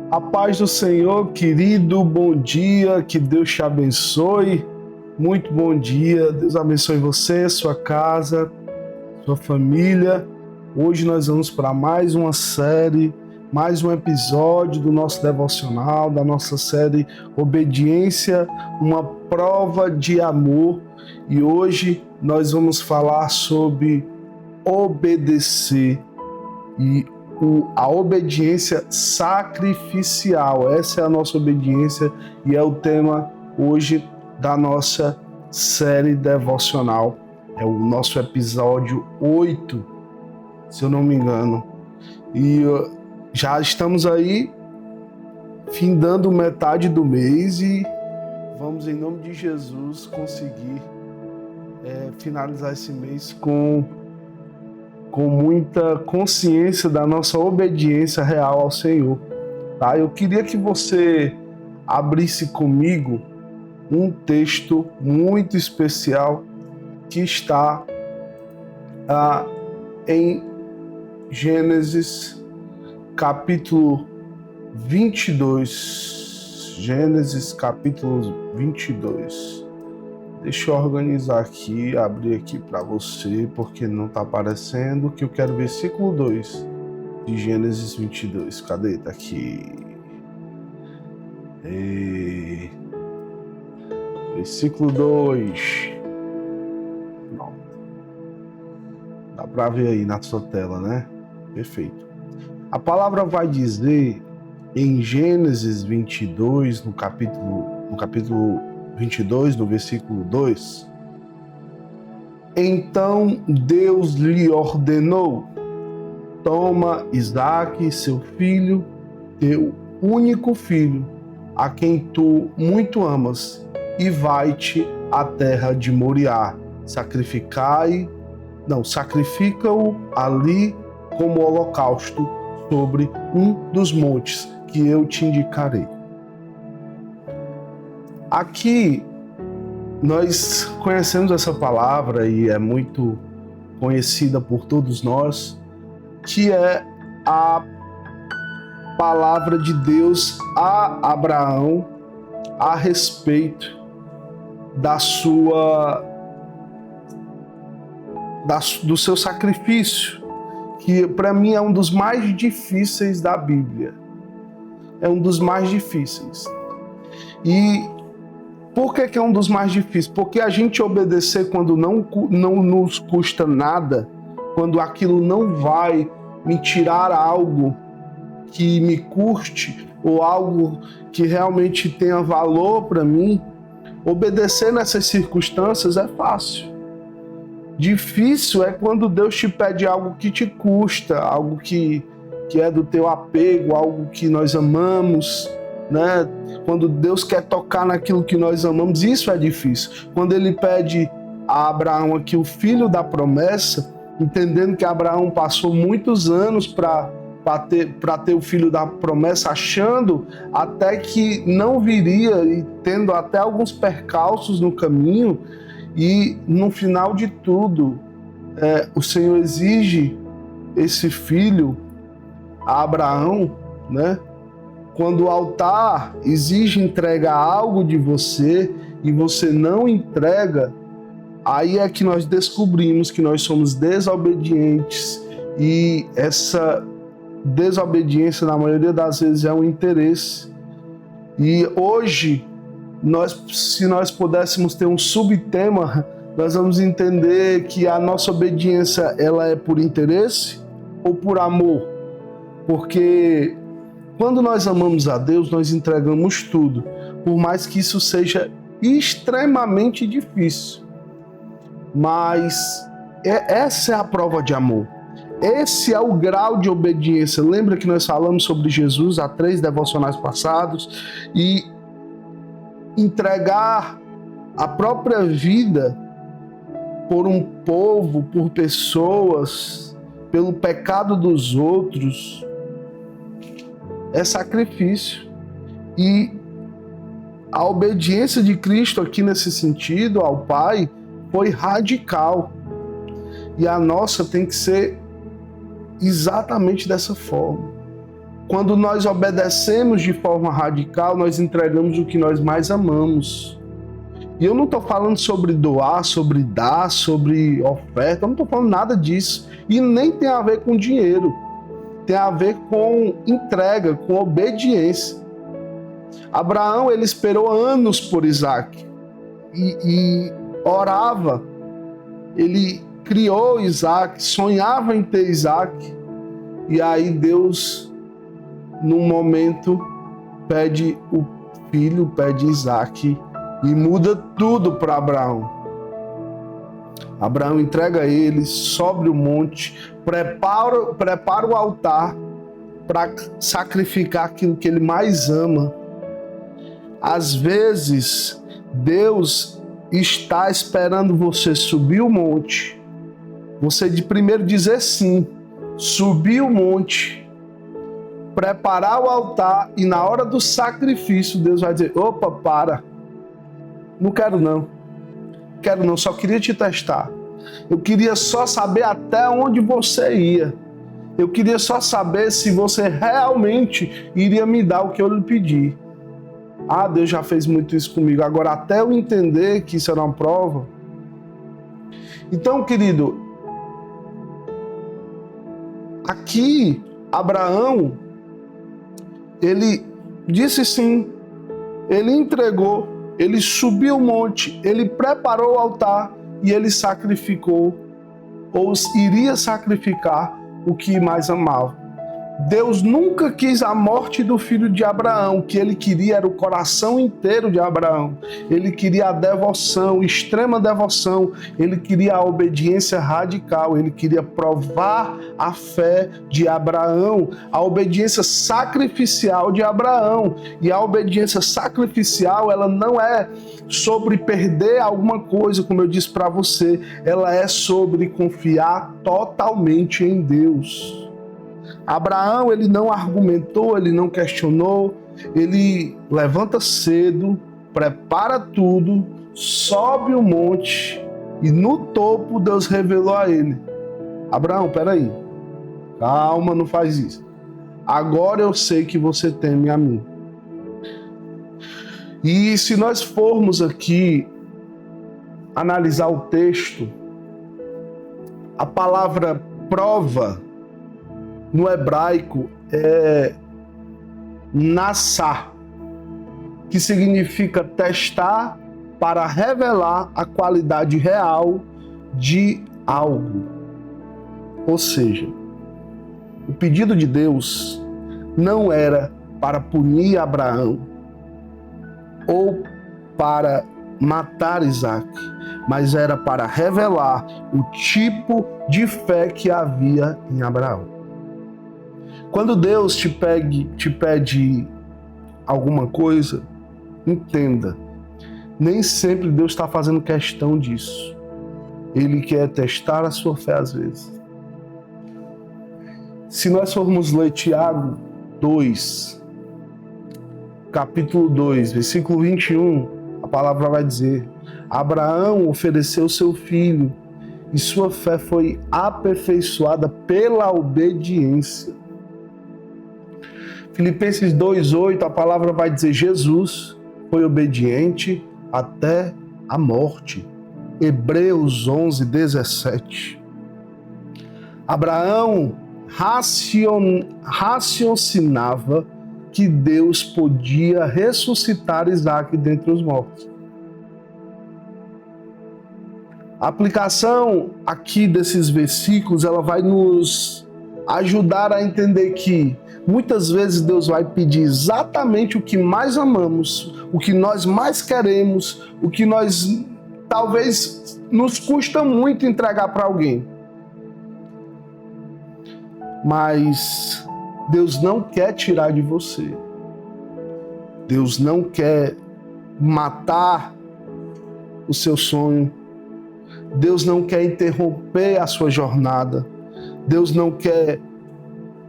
A paz do Senhor, querido, bom dia, que Deus te abençoe, muito bom dia, Deus abençoe você, sua casa, sua família. Hoje nós vamos para mais uma série, mais um episódio do nosso devocional, da nossa série Obediência, uma prova de amor, e hoje nós vamos falar sobre obedecer e a obediência sacrificial. Essa é a nossa obediência e é o tema hoje da nossa série devocional. É o nosso episódio 8, se eu não me engano. E já estamos aí findando metade do mês e vamos, em nome de Jesus, conseguir finalizar esse mês com muita consciência da nossa obediência real ao Senhor. Tá? Eu queria que você abrisse comigo um texto muito especial que está em Gênesis capítulo 22. Gênesis capítulo 22. Deixa eu organizar aqui, abrir aqui para você, porque não está aparecendo, que eu quero versículo 2 de Gênesis 22. Cadê? Tá aqui. Versículo 2. Pronto. Dá para ver aí na sua tela, né? Perfeito. A palavra vai dizer em Gênesis 22, no capítulo 22, no versículo 2, então Deus lhe ordenou: toma Isaque, seu filho, teu único filho, a quem tu muito amas, e vai-te à terra de Moriá. Sacrifica-o ali como holocausto sobre um dos montes que eu te indicarei. Aqui nós conhecemos essa palavra e é muito conhecida por todos nós, que é a palavra de Deus a Abraão a respeito do seu sacrifício, que para mim é um dos mais difíceis da Bíblia. É um dos mais difíceis. E por que é um dos mais difíceis? Porque a gente obedecer quando não nos custa nada, quando aquilo não vai me tirar algo que me custe ou algo que realmente tenha valor para mim, obedecer nessas circunstâncias é fácil. Difícil é quando Deus te pede algo que te custa, algo que é do teu apego, algo que nós amamos, né? Quando Deus quer tocar naquilo que nós amamos, isso é difícil. Quando ele pede a Abraão aqui o filho da promessa, entendendo que Abraão passou muitos anos para ter o filho da promessa, achando até que não viria e tendo até alguns percalços no caminho, e no final de tudo, o Senhor exige esse filho a Abraão, né? Quando o altar exige entregar algo de você e você não entrega, aí é que nós descobrimos que nós somos desobedientes, e essa desobediência, na maioria das vezes, é um interesse. E hoje, se nós pudéssemos ter um subtema, nós vamos entender que a nossa obediência, ela é por interesse ou por amor? Porque quando nós amamos a Deus, nós entregamos tudo, por mais que isso seja extremamente difícil. Mas essa é a prova de amor. Esse é o grau de obediência. Lembra que nós falamos sobre Jesus há 3 devocionais passados? E entregar a própria vida por um povo, por pessoas, pelo pecado dos outros, é sacrifício. E a obediência de Cristo aqui nesse sentido ao Pai foi radical. E a nossa tem que ser exatamente dessa forma. quando nós obedecemos de forma radical, nós entregamos o que nós mais amamos. E eu não estou falando sobre doar, sobre dar, sobre oferta, eu não estou falando nada disso. E nem tem a ver com dinheiro. Tem a ver com entrega, com obediência. Abraão, ele esperou anos por Isaac. E orava. Ele criou Isaac, sonhava em ter Isaac. E aí Deus, num momento, pede o filho, pede Isaac. E muda tudo para Abraão. Abraão entrega ele, sobe o monte, prepara o altar para sacrificar aquilo que ele mais ama. Às vezes, Deus está esperando você subir o monte, você de primeiro dizer sim, subir o monte, preparar o altar e na hora do sacrifício Deus vai dizer, opa, para. Não quero não, só queria te testar. Eu queria só saber até onde você ia. Eu queria só saber se você realmente iria me dar o que eu lhe pedi. Ah, Deus já fez muito isso comigo. Agora, até eu entender que isso era uma prova. Então, querido, aqui, Abraão, ele disse sim, ele entregou, ele subiu o monte, ele preparou o altar e ele sacrificou, ou iria sacrificar o que mais amava. Deus nunca quis a morte do filho de Abraão, o que ele queria era o coração inteiro de Abraão. Ele queria a devoção, extrema devoção, ele queria a obediência radical, ele queria provar a fé de Abraão, a obediência sacrificial de Abraão. E a obediência sacrificial, ela não é sobre perder alguma coisa, como eu disse para você, ela é sobre confiar totalmente em Deus. Abraão, ele não argumentou, ele não questionou, ele levanta cedo, prepara tudo, sobe o monte e no topo Deus revelou a ele: Abraão, peraí, calma, não faz isso. Agora eu sei que você teme a mim. E se nós formos aqui analisar o texto, a palavra prova no hebraico é nassá, que significa testar para revelar a qualidade real de algo. Ou seja, o pedido de Deus não era para punir Abraão ou para matar Isaac, mas era para revelar o tipo de fé que havia em Abraão. Quando Deus te pede alguma coisa, entenda, nem sempre Deus está fazendo questão disso. Ele quer testar a sua fé às vezes. Se nós formos ler Tiago 2, capítulo 2, versículo 21, a palavra vai dizer: Abraão ofereceu seu filho e sua fé foi aperfeiçoada pela obediência. Filipenses 2,8, a palavra vai dizer: Jesus foi obediente até a morte. Hebreus 11:17. Abraão raciocinava que Deus podia ressuscitar Isaac dentre os mortos. A aplicação aqui desses versículos, ela vai nos ajudar a entender que muitas vezes Deus vai pedir exatamente o que mais amamos, o que nós mais queremos, o que nós talvez nos custa muito entregar para alguém. Mas Deus não quer tirar de você. Deus não quer matar o seu sonho. Deus não quer interromper a sua jornada. Deus não quer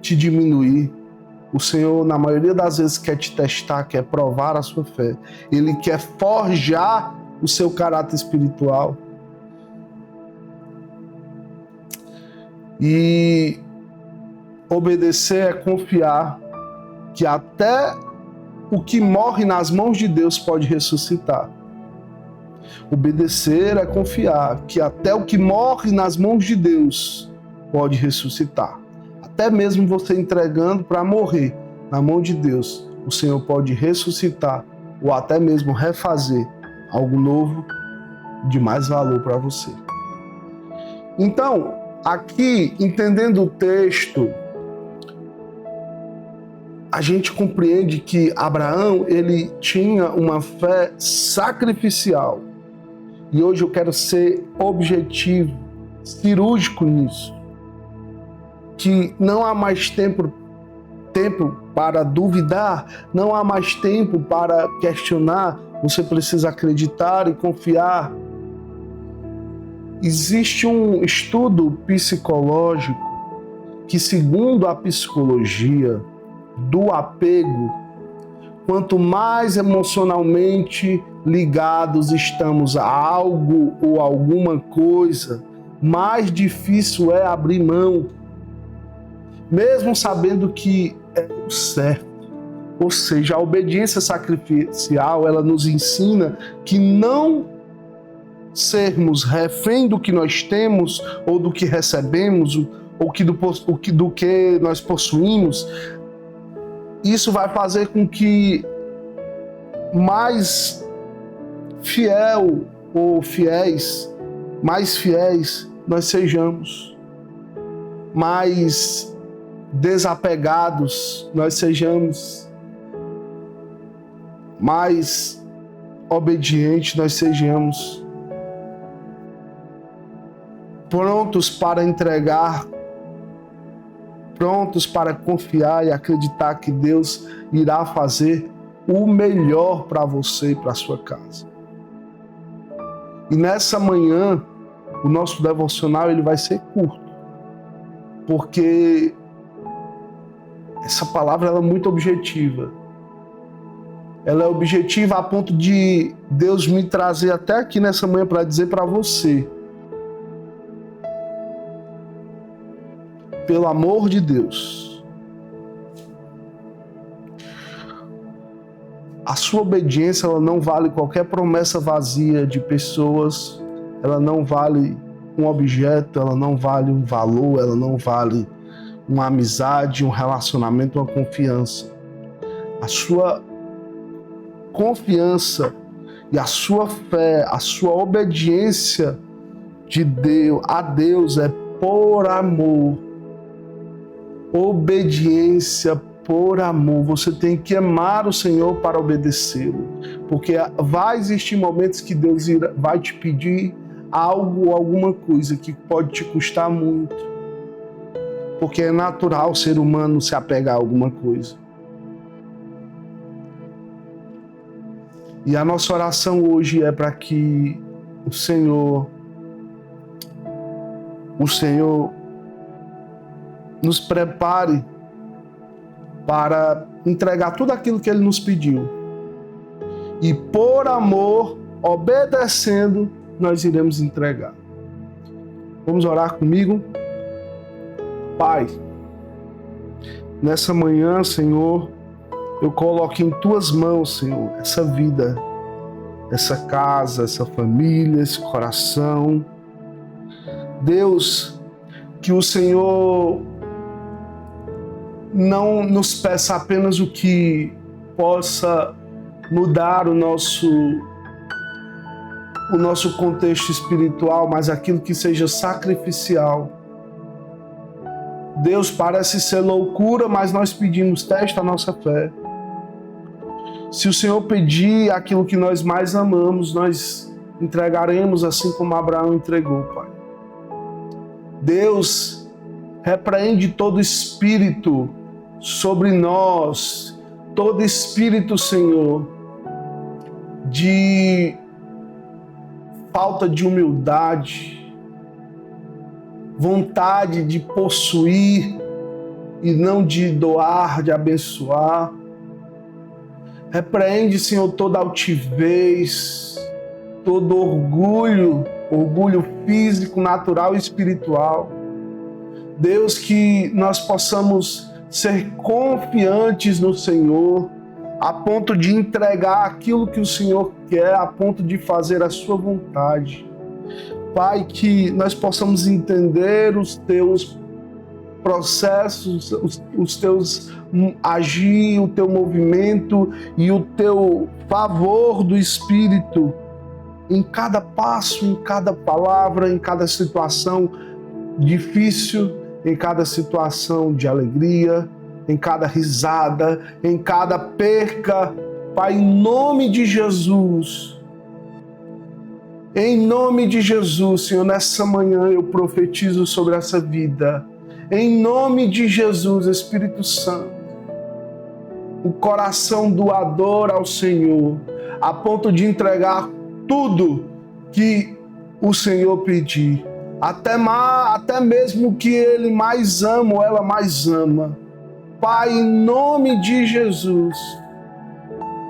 te diminuir. O Senhor, na maioria das vezes, quer te testar, quer provar a sua fé. Ele quer forjar o seu caráter espiritual. E obedecer é confiar que até o que morre nas mãos de Deus pode ressuscitar. Obedecer é confiar que até o que morre nas mãos de Deus pode ressuscitar. Até mesmo você entregando para morrer na mão de Deus, o Senhor pode ressuscitar ou até mesmo refazer algo novo de mais valor para você. Então, aqui, entendendo o texto, a gente compreende que Abraão, ele tinha uma fé sacrificial. E hoje eu quero ser objetivo, cirúrgico nisso. Que não há mais tempo para duvidar, não há mais tempo para questionar, você precisa acreditar e confiar. Existe um estudo psicológico que, segundo a psicologia do apego, quanto mais emocionalmente ligados estamos a algo ou alguma coisa, mais difícil é abrir mão, mesmo sabendo que é o certo. Ou seja, a obediência sacrificial, ela nos ensina que não sermos refém do que nós temos ou do que recebemos ou do que nós possuímos. Isso vai fazer com que mais fiel ou mais fiéis nós sejamos, mais desapegados nós sejamos, mais obedientes nós sejamos, prontos para entregar, prontos para confiar e acreditar que Deus irá fazer o melhor para você e para a sua casa. E nessa manhã, o nosso devocional ele vai ser curto, porque essa palavra ela é muito objetiva. Ela é objetiva a ponto de Deus me trazer até aqui nessa manhã para dizer para você: pelo amor de Deus, a sua obediência ela não vale qualquer promessa vazia de pessoas, ela não vale um objeto, ela não vale um valor, ela não vale uma amizade, um relacionamento, uma confiança. A sua confiança e a sua fé, a sua obediência a Deus é por amor. Obediência por amor. Você tem que amar o Senhor para obedecê-lo, porque vai existir momentos que Deus vai te pedir algo, alguma coisa que pode te custar muito, porque é natural o ser humano se apegar a alguma coisa. E a nossa oração hoje é para que o Senhor nos prepare para entregar tudo aquilo que Ele nos pediu. E por amor, obedecendo, nós iremos entregar. Vamos orar comigo? Pai, nessa manhã, Senhor, eu coloco em Tuas mãos, Senhor, essa vida, essa casa, essa família, esse coração. Deus, que o Senhor não nos peça apenas o que possa mudar o nosso contexto espiritual, mas aquilo que seja sacrificial. Deus, parece ser loucura, mas nós pedimos, testa a nossa fé. Se o Senhor pedir aquilo que nós mais amamos, nós entregaremos assim como Abraão entregou, Pai. Deus, repreende todo espírito sobre nós, todo espírito, Senhor, de falta de humildade, vontade de possuir e não de doar, de abençoar. Repreende, Senhor, toda altivez, todo orgulho físico, natural e espiritual. Deus, que nós possamos ser confiantes no Senhor, a ponto de entregar aquilo que o Senhor quer, a ponto de fazer a sua vontade. Pai, que nós possamos entender os teus processos, os teus agir, o teu movimento e o teu favor do Espírito em cada passo, em cada palavra, em cada situação difícil, em cada situação de alegria, em cada risada, em cada perca. Pai, em nome de Jesus, em nome de Jesus, Senhor, nessa manhã eu profetizo sobre essa vida. Em nome de Jesus, Espírito Santo, o coração doador ao Senhor, a ponto de entregar tudo que o Senhor pedir, até mesmo que Ele mais ama ou ela mais ama. Pai, em nome de Jesus,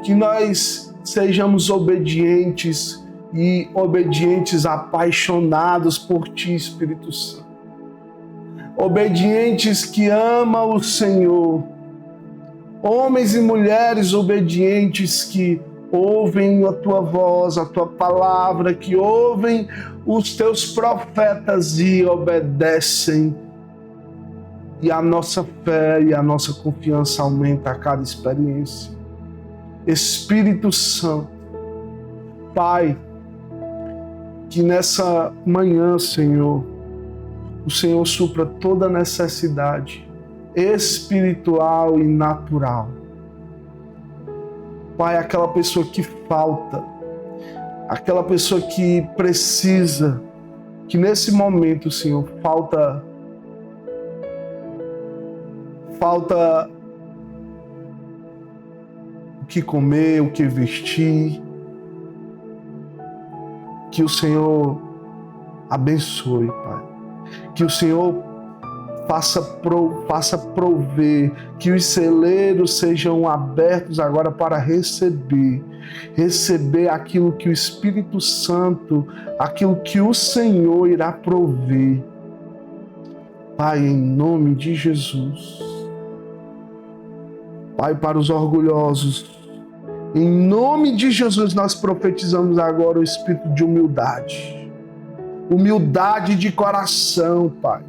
que nós sejamos obedientes e obedientes apaixonados por Ti, Espírito Santo. Obedientes que amam o Senhor, homens e mulheres obedientes que ouvem a Tua voz, a Tua palavra, que ouvem os Teus profetas e obedecem. E a nossa fé e a nossa confiança aumenta a cada experiência. Espírito Santo, Pai, que nessa manhã, Senhor, o Senhor supra toda necessidade espiritual e natural. Pai, aquela pessoa que falta, aquela pessoa que precisa, que nesse momento, Senhor, falta o que comer, o que vestir, que o Senhor abençoe, Pai. Que o Senhor faça prover, que os celeiros sejam abertos agora para receber aquilo que o Espírito Santo, aquilo que o Senhor irá prover. Pai, em nome de Jesus. Pai, para os orgulhosos, em nome de Jesus nós profetizamos agora o espírito de humildade. Humildade de coração, Pai.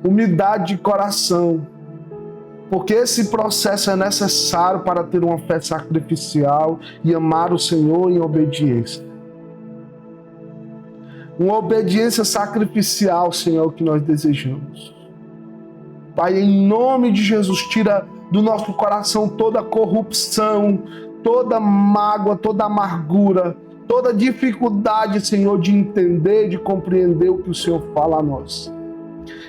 Humildade de coração. Porque esse processo é necessário para ter uma fé sacrificial e amar o Senhor em obediência. Uma obediência sacrificial, Senhor, que nós desejamos. Pai, em nome de Jesus, tira do nosso coração toda corrupção, toda mágoa, toda amargura, toda dificuldade, Senhor, de entender, de compreender o que o Senhor fala a nós.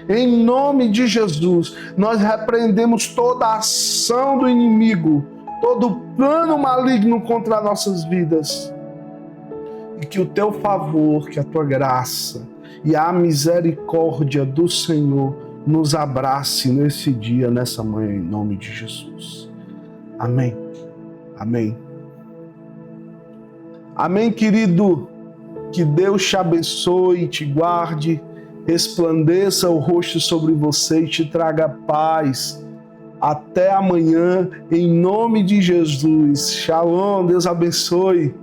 Em nome de Jesus, nós repreendemos toda a ação do inimigo, todo plano maligno contra nossas vidas. E que o Teu favor, que a Tua graça e a misericórdia do Senhor nos abrace nesse dia, nessa manhã, em nome de Jesus. Amém. Amém. Amém, querido. Que Deus te abençoe e te guarde, resplandeça o rosto sobre você e te traga paz. Até amanhã, em nome de Jesus. Shalom, Deus abençoe.